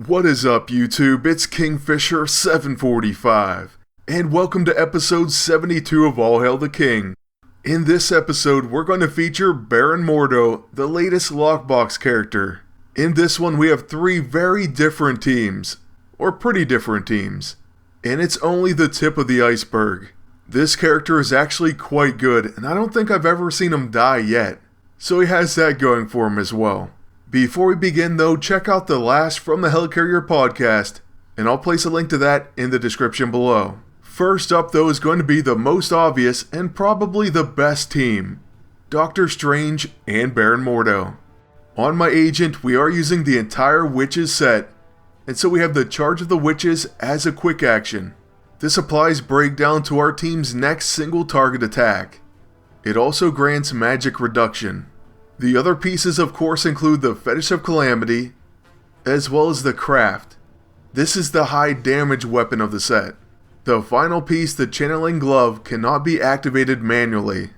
What is up, YouTube? It's Kingfisher745, and welcome to episode 72 of All Hail the King. In this episode, we're going to feature Baron Mordo, the latest lockbox character. In this one, we have three very different teams, or pretty different teams, and it's only the tip of the iceberg. This character is actually quite good, and I don't think I've ever seen him die yet, so he has that going for him as well. Before we begin though, check out the last From the Helicarrier podcast, and I'll place a link to that in the description below. First up though is going to be the most obvious and probably the best team, Doctor Strange and Baron Mordo. On my agent, we are using the entire Witches set, and so we have the Charge of the Witches as a quick action. This applies breakdown to our team's next single target attack. It also grants magic reduction. The other pieces of course include the Fetish of Calamity, as well as the Craft. This is the high damage weapon of the set. The final piece, the Channeling Glove, cannot be activated manually.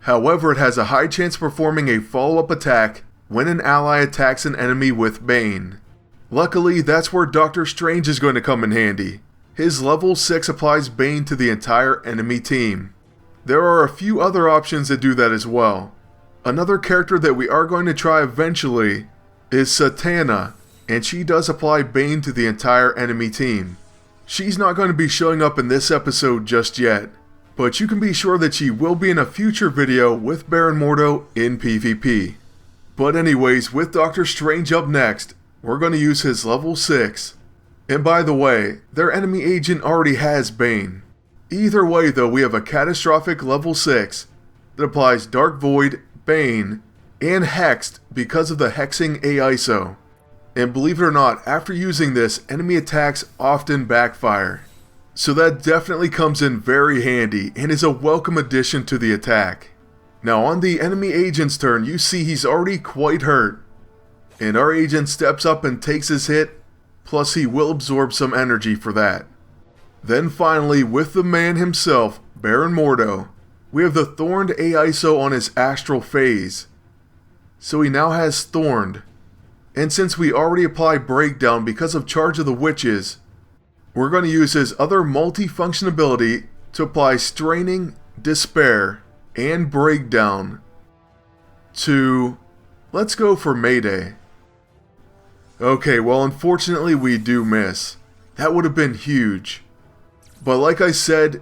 However, it has a high chance of performing a follow-up attack when an ally attacks an enemy with Bane. Luckily, that's where Doctor Strange is going to come in handy. His level 6 applies Bane to the entire enemy team. There are a few other options that do that as well. Another character that we are going to try eventually is Satana, and she does apply Bane to the entire enemy team. She's not going to be showing up in this episode just yet, but you can be sure that she will be in a future video with Baron Mordo in PvP. But anyways, with Doctor Strange up next, we're going to use his level 6. And by the way, their enemy agent already has Bane. Either way though, we have a catastrophic level 6 that applies Dark Void, Bane, and Hexed because of the Hexing AISO. And believe it or not, after using this, enemy attacks often backfire. So that definitely comes in very handy and is a welcome addition to the attack. Now on the enemy agent's turn, you see he's already quite hurt. And our agent steps up and takes his hit, plus he will absorb some energy for that. Then finally, with the man himself, Baron Mordo, we have the Thorned AISO on his Astral Phase. So he now has Thorned. And since we already apply Breakdown because of Charge of the Witches, we're going to use his other multi-function ability to apply Straining, Despair, and Breakdown to... let's go for Mayday. Okay, well unfortunately we do miss. That would have been huge. But like I said,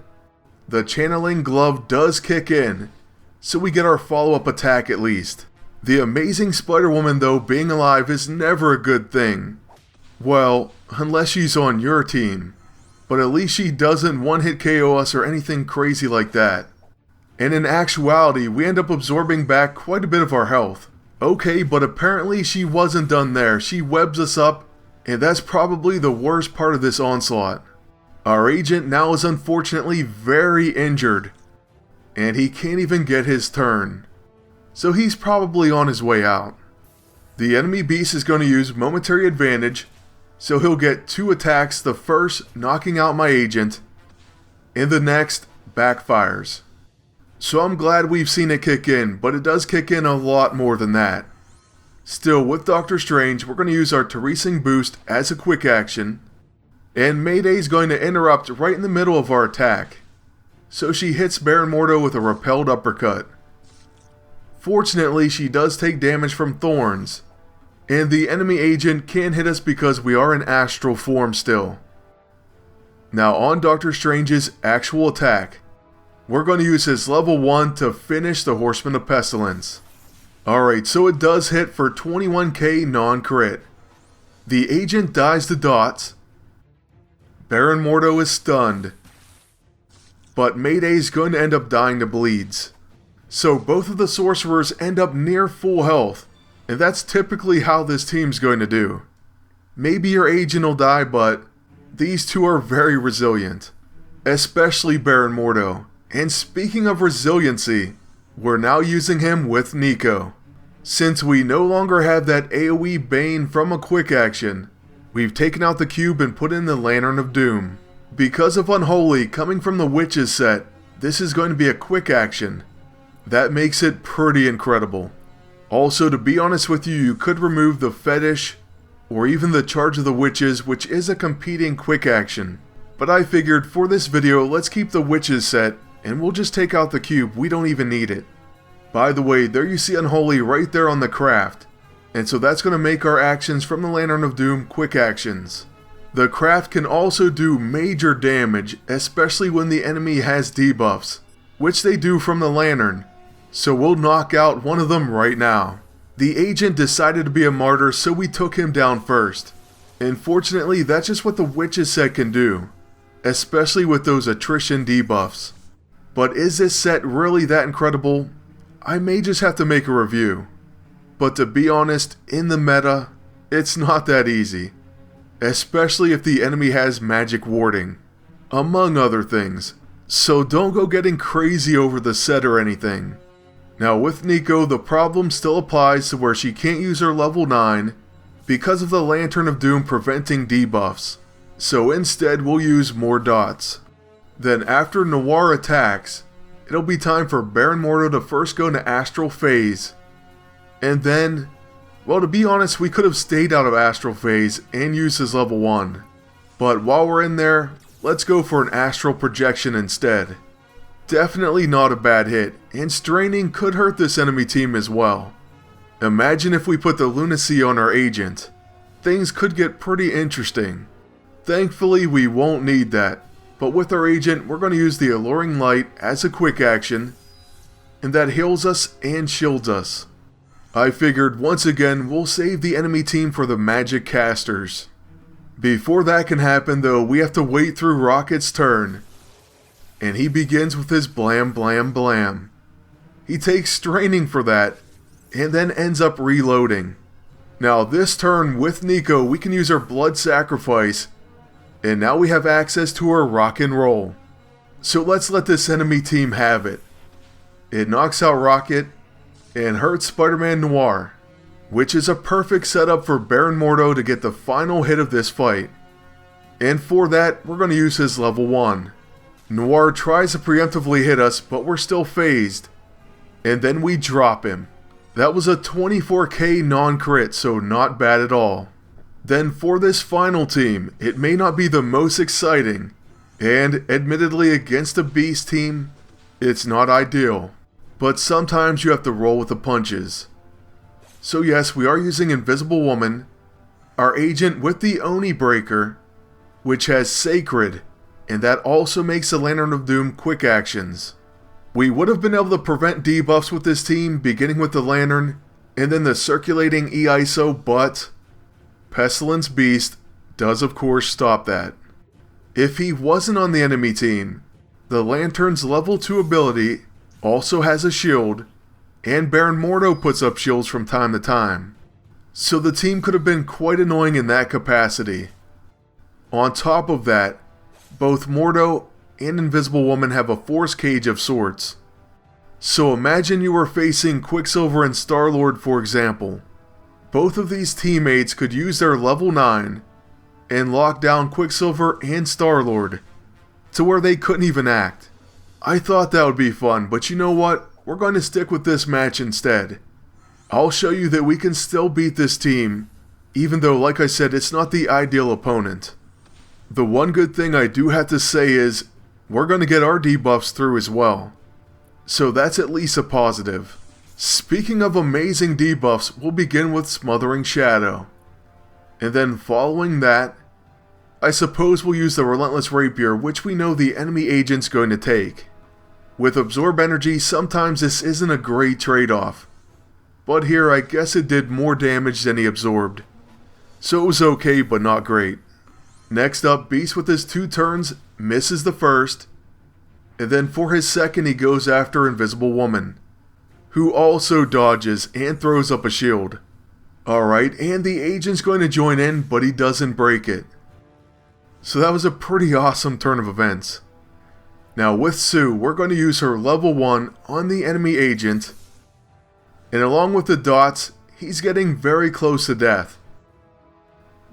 the Channeling Glove does kick in, so we get our follow-up attack at least. The amazing Spider-Woman though, being alive is never a good thing. Well, unless she's on your team. But at least she doesn't one-hit KO us or anything crazy like that. And in actuality, we end up absorbing back quite a bit of our health. Okay, but apparently she wasn't done there. She webs us up, and that's probably the worst part of this onslaught. Our agent now is unfortunately very injured, and he can't even get his turn. So he's probably on his way out. The enemy beast is going to use Momentary Advantage, so he'll get 2 attacks, the first knocking out my agent, and the next backfires. So I'm glad we've seen it kick in, but it does kick in a lot more than that. Still, with Doctor Strange, we're going to use our Terasing Boost as a quick action, and Mayday's going to interrupt right in the middle of our attack. So she hits Baron Mordo with a Repelled Uppercut. Fortunately, she does take damage from Thorns, and the enemy agent can't hit us because we are in astral form still. Now on Doctor Strange's actual attack, we're going to use his level 1 to finish the Horseman of Pestilence. Alright, so it does hit for 21k non-crit. The agent dies to dots. Baron Mordo is stunned, but Mayday's going to end up dying to bleeds. So both of the sorcerers end up near full health, and that's typically how this team's going to do. Maybe your agent will die, but these two are very resilient, especially Baron Mordo. And speaking of resiliency, we're now using him with Nico. Since we no longer have that AoE Bane from a quick action, we've taken out the cube and put in the Lantern of Doom. Because of Unholy coming from the Witches set, this is going to be a quick action. That makes it pretty incredible. Also, to be honest with you, you could remove the Fetish or even the Charge of the Witches, which is a competing quick action. But I figured for this video, let's keep the Witches set, and we'll just take out the cube, we don't even need it. By the way, there you see Unholy right there on the craft, and so that's going to make our actions from the Lantern of Doom quick actions. The craft can also do major damage, especially when the enemy has debuffs, which they do from the Lantern, so we'll knock out one of them right now. The agent decided to be a martyr, so we took him down first. Unfortunately, that's just what the Witches set can do, especially with those attrition debuffs. But is this set really that incredible? I may just have to make a review. But to be honest, in the meta, it's not that easy. Especially if the enemy has magic warding, among other things. So don't go getting crazy over the set or anything. Now with Nico, the problem still applies to where she can't use her level 9 because of the Lantern of Doom preventing debuffs. So instead we'll use more dots. Then after Noir attacks, it'll be time for Baron Mordo to first go into Astral Phase. And then, well, to be honest, we could have stayed out of Astral Phase and used his level 1. But while we're in there, let's go for an Astral Projection instead. Definitely not a bad hit, and straining could hurt this enemy team as well. Imagine if we put the Lunacy on our agent. Things could get pretty interesting. Thankfully, we won't need that. But with our agent, we're going to use the Alluring Light as a quick action, and that heals us and shields us. I figured once again we'll save the enemy team for the magic casters. Before that can happen though, we have to wait through Rocket's turn. And he begins with his blam blam blam. He takes straining for that, and then ends up reloading. Now this turn with Nico we can use our blood sacrifice, and now we have access to our rock and roll. So let's let this enemy team have it. It knocks out Rocket, and hurts Spider-Man Noir, which is a perfect setup for Baron Mordo to get the final hit of this fight. And for that, we're going to use his level 1. Noir tries to preemptively hit us, but we're still phased. And then we drop him. That was a 24k non-crit, so not bad at all. Then for this final team, it may not be the most exciting, and admittedly against a beast team, it's not ideal. But sometimes you have to roll with the punches. So yes, we are using Invisible Woman, our agent with the Oni Breaker, which has Sacred, and that also makes the Lantern of Doom quick actions. We would have been able to prevent debuffs with this team, beginning with the Lantern, and then the circulating E-ISO, but Pestilence Beast does of course stop that. If he wasn't on the enemy team, the Lantern's level 2 ability also has a shield, and Baron Mordo puts up shields from time to time. So the team could have been quite annoying in that capacity. On top of that, both Mordo and Invisible Woman have a force cage of sorts. So imagine you were facing Quicksilver and Star-Lord for example. Both of these teammates could use their level 9 and lock down Quicksilver and Star-Lord to where they couldn't even act. I thought that would be fun, but you know what? We're going to stick with this match instead. I'll show you that we can still beat this team, even though, like I said, it's not the ideal opponent. The one good thing I do have to say is, we're going to get our debuffs through as well. So that's at least a positive. Speaking of amazing debuffs, we'll begin with Smothering Shadow. And then following that, I suppose we'll use the Relentless Rapier, which we know the enemy agent's going to take. With Absorb Energy, sometimes this isn't a great trade-off. But here, I guess it did more damage than he absorbed. So it was okay, but not great. Next up, Beast with his 2 turns, misses the first. And then for his second, he goes after Invisible Woman, who also dodges and throws up a shield. Alright, and the agent's going to join in, but he doesn't break it. So that was a pretty awesome turn of events. Now with Sue, we're going to use her level 1 on the enemy agent, and along with the dots, he's getting very close to death.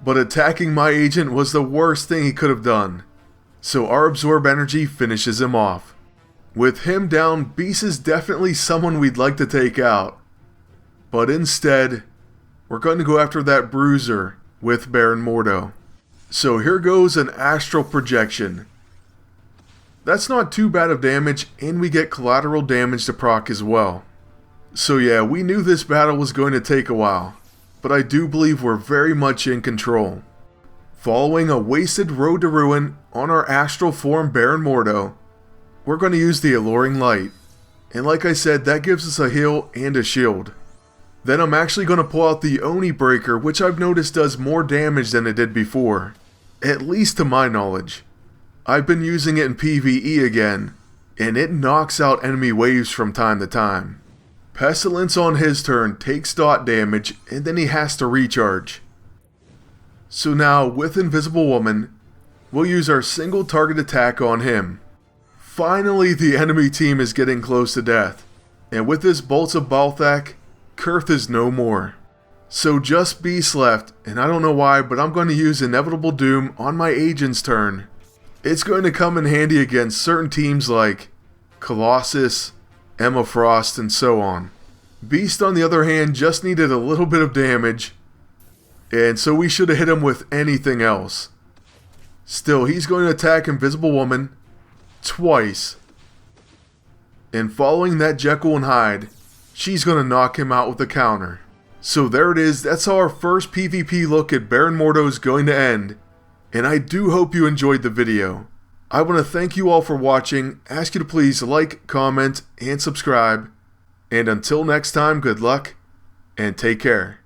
But attacking my agent was the worst thing he could have done, so our Absorb Energy finishes him off. With him down, Beast is definitely someone we'd like to take out, but instead, we're going to go after that Bruiser, with Baron Mordo. So here goes an Astral Projection. That's not too bad of damage, and we get collateral damage to proc as well. So yeah, we knew this battle was going to take a while, but I do believe we're very much in control. Following a wasted Road to Ruin on our astral form Baron Mordo, we're going to use the Alluring Light. And like I said, that gives us a heal and a shield. Then I'm actually going to pull out the Oni Breaker, which I've noticed does more damage than it did before. At least to my knowledge. I've been using it in PvE again, and it knocks out enemy waves from time to time. Pestilence on his turn takes dot damage, and then he has to recharge. So now, with Invisible Woman, we'll use our single target attack on him. Finally, the enemy team is getting close to death, and with this Bolts of Balthak, Kurth is no more. So just Beast left, and I don't know why, but I'm going to use Inevitable Doom on my agent's turn. It's going to come in handy against certain teams like Colossus, Emma Frost, and so on. Beast, on the other hand, just needed a little bit of damage, and so we should have hit him with anything else. Still, he's going to attack Invisible Woman twice. And following that Jekyll and Hyde, she's going to knock him out with a counter. So there it is, that's how our first PvP look at Baron Mordo is going to end. And I do hope you enjoyed the video. I want to thank you all for watching, ask you to please like, comment, and subscribe. And until next time, good luck, and take care.